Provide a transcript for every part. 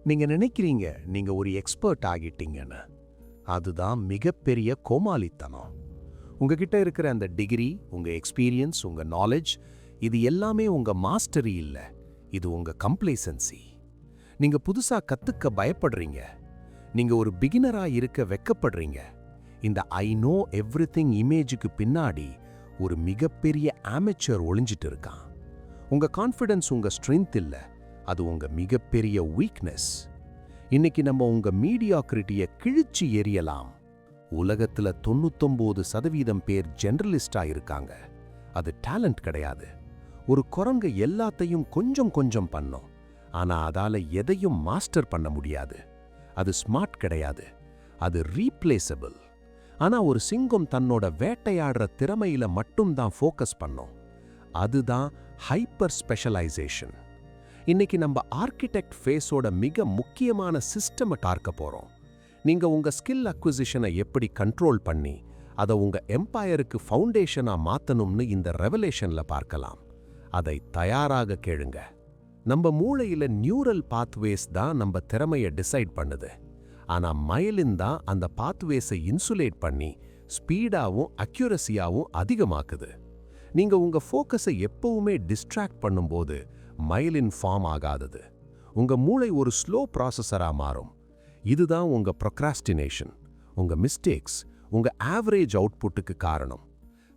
நீங்க நினைக்கிறீங்க நீங்க ஒரு எக்ஸ்பர்ட் ஆகிட்டீங்கன்னு. அதுதான் மிகப்பெரிய கோமாளித்தனம். உங்ககிட்ட இருக்கிற அந்த டிகிரி, உங்க எக்ஸ்பீரியன்ஸ், உங்க நாலேஜ், இது எல்லாமே உங்க மாஸ்டரி இல்ல. இது உங்க கம்ப்ளேசன்சி. நீங்க புதுசா கத்துக்க பயப்படுறீங்க. நீங்க ஒரு பிகினரா இருக்க வெக்கப்படுறீங்க. இந்த ஐ நோ எவ்ரிதிங் இமேஜுக்கு பின்னாடி ஒரு மிகப்பெரிய அமெச்சர் ஒளிஞ்சிட்டு இருக்கான். உங்க கான்ஃபிடன்ஸ் உங்க ஸ்ட்ரென்த் இல்ல, அது உங்க மிகப்பெரிய வீக்னஸ். இன்னைக்கு நம்ம உங்க மீடியாக்ரிட்டியை கிழிச்சு எறியலாம். உலகத்துல 99% பேர் ஜெனரலிஸ்டா இருக்காங்க. அது டேலண்ட் கிடையாது. ஒரு குரங்கு எல்லாத்தையும் கொஞ்சம் கொஞ்சம் பண்ணும், ஆனா அதால எதையும் மாஸ்டர் பண்ண முடியாது. அது ஸ்மார்ட் கிடையாது, அது ரீப்ளேசபிள். ஆனா ஒரு சிங்கம் தன்னோட வேட்டையாடுற திறமையில மட்டும்தான் ஃபோக்கஸ் பண்ணும். அதுதான் ஹைப்பர் ஸ்பெஷலைசேஷன். இன்னைக்கு நம்ம ஆர்கிடெக்ட் ஃபேஸோட மிக முக்கியமான சிஸ்டமை பார்க்க போறோம். நீங்க உங்க ஸ்கில் அக்விசிஷனை எப்படி கண்ட்ரோல் பண்ணி அதை உங்க எம்பையருக்கு ஃபவுண்டேஷனா மாத்தணும்னு இந்த ரெவலேஷன்ல பார்க்கலாம். அதை தயாராக கேளுங்க. நம்ம மூளையில நியூரல் பாத்வேஸ் தான் நம்ம திறமையை டிசைட் பண்ணுது. ஆனா மயலின் தான் அந்த பாத்வேஸை இன்சுலேட் பண்ணி ஸ்பீடாவும் அக்யூரசியாவும் அதிகமாக்குது. நீங்க உங்க ஃபோக்கஸை எப்பவுமே டிஸ்ட்ராக்ட் பண்ணும்போது மயலின் ஃபார்ம் ஆகாதது. உங்க மூளை ஒரு ஸ்லோ ப்ராசஸரா மாறும். இதுதான் உங்க ப்ரொக்ராஸ்டினேஷன், உங்க மிஸ்டேக்ஸ், உங்க ஆவரேஜ் அவுட்புட்டுக்கு காரணம்.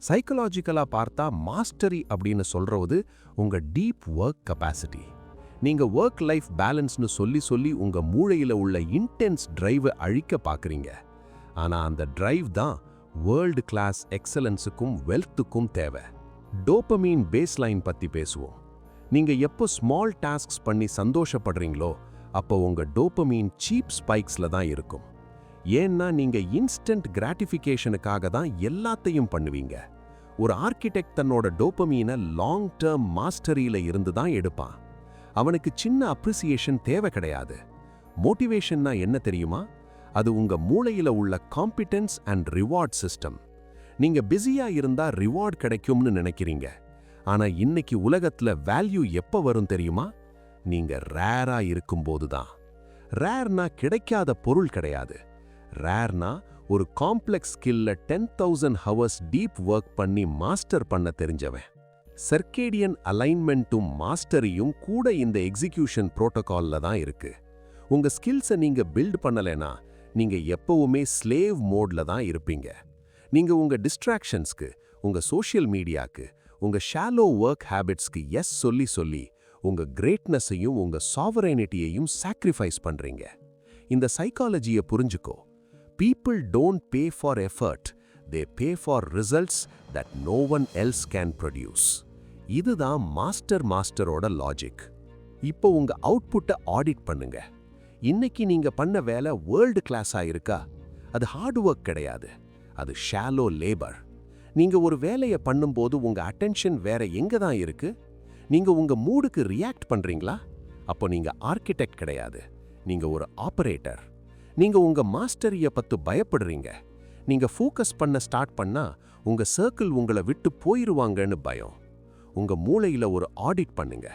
சைக்கலாஜிக்கலா பார்த்தா மாஸ்டரி அப்படின்னு சொல்றது உங்க டீப் ஒர்க் கெப்பாசிட்டி. நீங்க ஒர்க் லைஃப் பேலன்ஸ்னு சொல்லி சொல்லி உங்க மூளையில உள்ள இன்டென்ஸ் டிரைவை அழிக்க பார்க்குறீங்க. ஆனா அந்த டிரைவ் தான் வேர்ல்டு கிளாஸ் எக்ஸலன்ஸுக்கும் வெல்த்துக்கும் தேவை. டோபமீன் பேஸ்லைன் பத்தி பேசுவோம். நீங்க எப்போ ஸ்மால் டாஸ்க்ஸ் பண்ணி சந்தோஷப்படுறீங்களோ அப்போ உங்க டோபமீன் சீப் ஸ்பைக்ஸ்ல தான் இருக்கும். ஏன்னா நீங்க இன்ஸ்டன்ட் கிராட்டிஃபிகேஷனுக்காக தான் எல்லாத்தையும் பண்ணுவீங்க. ஒரு ஆர்கிடெக்ட் தன்னோட டோபமீனை லாங் டேர்ம் மாஸ்டரியில இருந்து தான் எடுப்பான். அவனுக்கு சின்ன அப்ரிசியேஷன் தேவை கிடையாது. மோட்டிவேஷன்னா என்ன தெரியுமா? அது உங்க மூளையில உள்ள காம்பிடன்ஸ் அண்ட் ரிவார்ட் சிஸ்டம். நீங்க பிஸியா இருந்தா ரிவார்ட் கிடைக்கும்னு நினைக்கிறீங்க. ஆனா இன்னைக்கு உலகத்துல வேல்யூ எப்ப வரும் தெரியுமா? நீங்க ரேரா இருக்கும்போது தான். ரேர்னா கிடைக்காத பொருள் கிடையாது. ரேர்னா ஒரு காம்ப்ளெக்ஸ் ஸ்கில்ல 10,000 ஹவர்ஸ் டீப் ஒர்க் பண்ணி மாஸ்டர் பண்ண தெரிஞ்சவன். சர்க்கேடியன் அலைன்மெண்ட்டும் மாஸ்டரியும் கூட இந்த எக்ஸிகியூஷன் புரோட்டோகால்ல தான் இருக்கு. உங்க ஸ்கில்ஸை நீங்க பில்ட் பண்ணலைனா நீங்க எப்பவுமே ஸ்லேவ் மோட்ல தான் இருப்பீங்க. நீங்க உங்க டிஸ்ட்ராக்ஷன்ஸ்க்கு, உங்க சோஷியல் மீடியாக்கு, உங்க ஷாலோ ஒர்க் ஹேபிட்ஸ்க்கு எஸ் சொல்லி சொல்லி உங்க கிரேட்னஸையும் உங்க சாவரைனிட்டியையும் சாக்ரிஃபைஸ் பண்றீங்க. இந்த சைக்காலஜியை புரிஞ்சுக்கோ. People don't pay for effort, they pay for results that no one else can produce. இதுதான் மாஸ்டரோட லாஜிக். இப்போ உங்க அவுட்புட்டை ஆடிட் பண்ணுங்க. இன்னைக்கு நீங்க பண்ண வேலை வேர்ல்டு கிளாஸா இருக்கா? அது ஹார்ட் ஒர்க் கிடையாது, அது ஷாலோ லேபர். நீங்க ஒரு வேலையை பண்ணும்போது உங்க அட்டென்ஷன் வேற எங்க தான் இருக்கு? நீங்க உங்க மூடுக்கு ரியாக்ட் பண்றீங்களா? அப்போ நீங்க ஆர்கிடெக்ட் கிடையாது, நீங்க ஒரு ஆபரேட்டர். நீங்க உங்க மாஸ்டரிய பத்தி பயப்படுறீங்க. நீங்க ஃபோக்கஸ் பண்ண ஸ்டார்ட் பண்ணா உங்க சர்க்கிள் உங்களை விட்டு போயிருவாங்கன்னு பயம். உங்க மூளையில ஒரு ஆடிட் பண்ணுங்க.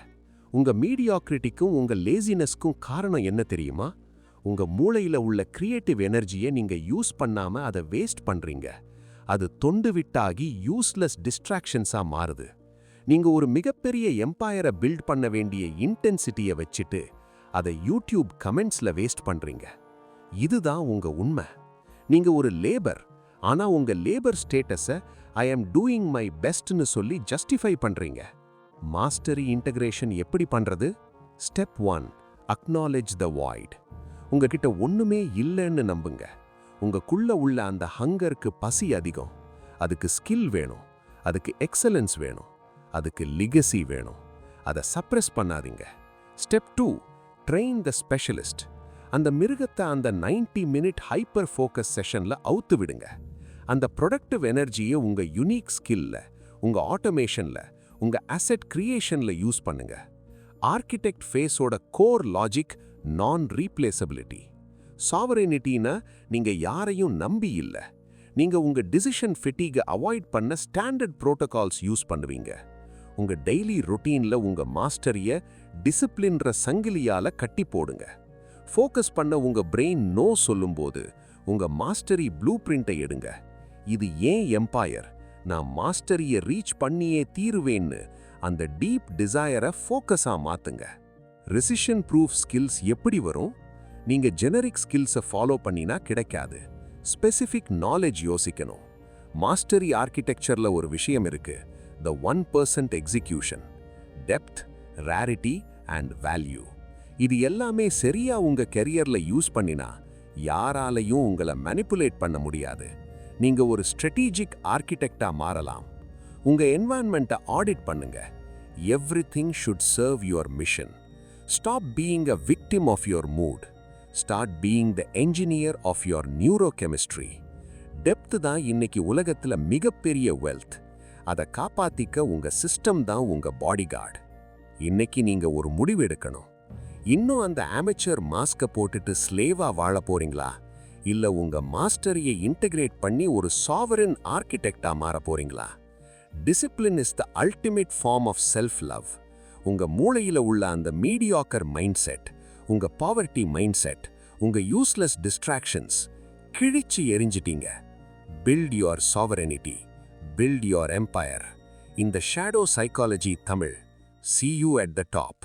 உங்க மீடியாக்ரிட்டிக்கும் உங்க லேசினஸ்க்கும் காரணம் என்ன தெரியுமா? உங்க மூளையில உள்ள கிரியேட்டிவ் எனர்ஜியை நீங்க யூஸ் பண்ணாம அதை வேஸ்ட் பண்றீங்க. அது தொண்டு விட்டாகி யூஸ்லெஸ் டிஸ்ட்ராக்ஷன்ஸா மாறுது. நீங்க ஒரு மிகப்பெரிய எம்பையரை பில்ட் பண்ண வேண்டிய இன்டென்சிட்டியை வச்சுட்டு அதை யூடியூப் கமெண்ட்ஸ்ல வேஸ்ட் பண்றீங்க. இதுதான் உங்க உண்மை. நீங்க ஒரு லேபர், ஆனா உங்க லேபர் ஸ்டேட்டஸை ஐ ஆம் டூயிங் மை பெஸ்ட்னு சொல்லி ஜஸ்டிஃபை பண்றீங்க. மாஸ்டரி இன்டகிரேஷன் எப்படி பண்றது? ஸ்டெப் 1, அக்னாலேஜ் த வாய்ட். உங்ககிட்ட ஒண்ணுமே இல்லைன்னு நம்புங்க. உங்களுக்குள்ள உள்ள அந்த ஹங்கருக்கு பசி அதிகம். அதுக்கு ஸ்கில் வேணும், அதுக்கு எக்ஸலன்ஸ் வேணும், அதுக்கு லிகசி வேணும். அதை சப்ரெஸ் பண்ணாதீங்க. ஸ்டெப் 2, ட்ரெயின் த ஸ்பெஷலிஸ்ட். அந்த மிருகத்தை அந்த 90 மினிட் ஹைப்பர் ஃபோக்கஸ் செஷன்ல அவுத்து விடுங்க. அந்த ப்ரொடக்டிவ் எனர்ஜியை உங்க யூனிக் ஸ்கில்ல, உங்க ஆட்டோமேஷன்ல, உங்க அசெட் கிரியேஷன்ல யூஸ் பண்ணுங்க. ஆர்கிடெக்ட் ஃபேஸோட கோர் லாஜிக் நான் ரீப்ளேசபிலிட்டி. சாவரினிட்டினா நீங்க யாரையும் நம்பி இல்ல. நீங்க உங்க டிசிஷன் ஃபெட்டிகை அவாய்ட் பண்ண ஸ்டாண்டர்ட் புரோட்டோகால்ஸ் யூஸ் பண்ணுவீங்க. உங்க டெய்லி ரொட்டீன்ல உங்க மாஸ்டரிய டிசிப்ளின்ற சங்கிலியால கட்டி போடுங்க. ஃபோக்கஸ் பண்ண உங்க பிரெயின் நோ சொல்லும்போது உங்க மாஸ்டரி ப்ளூ பிரிண்டை எடுங்க. இது ஏன் எம்பையர், நான் மாஸ்டரியை ரீச் பண்ணியே தீருவேன்னு அந்த டீப் டிசையரை ஃபோக்கஸா மாத்துங்க. ரெசிஷன் ப்ரூஃப் ஸ்கில்ஸ் எப்படி வரும்? நீங்க ஜெனரிக் ஸ்கில்ஸை ஃபாலோ பண்ணினா கிடைக்காது. ஸ்பெசிஃபிக் நாலேஜ் யோசிக்கணும். மாஸ்டரி ஆர்கிடெக்சர்ல ஒரு விஷயம் இருக்கு, the 1% execution, depth, rarity and value. இது எல்லாமே சரியா உங்க கெரியர்ல யூஸ் பண்ணினா யாராலையும் உங்களை மேனிபுலேட் பண்ண முடியாது. நீங்க ஒரு ஸ்ட்ராட்டஜிக் ஆர்கிடெக்டா மாறலாம். உங்க என்வாயன்மெண்ட்டை ஆடிட் பண்ணுங்க. Everything should serve your mission. Stop being a victim of your mood. Start being the engineer of your neurochemistry. Depth தான் இன்னைக்கு உலகத்துல மிகப்பெரிய வெல்த். அதை காப்பாத்திக்க உங்க சிஸ்டம் தான் உங்க பாடிகார்டு. இன்னைக்கு நீங்க ஒரு முடிவு எடுக்கணும். இன்னும் அந்த அமெச்சர் மாஸ்கை போட்டுட்டு ஸ்லேவா வாழ போறீங்களா, இல்ல உங்க மாஸ்டரியை இன்டகிரேட் பண்ணி ஒரு சாவரன் ஆர்கிடெக்டா மாற போறீங்களா? Discipline is the ultimate form of self love. உங்க மூளையில உள்ள அந்த மீடியாக்கர் மைண்ட் செட், உங்க பாவர்ட்டி மைண்ட் செட், உங்க யூஸ்லெஸ் டிஸ்ட்ராக்ஷன்ஸ் கிழிச்சு எரிஞ்சிட்டீங்க. Build your sovereignty, build your empire. இந்த shadow psychology Tamil. See you at the top.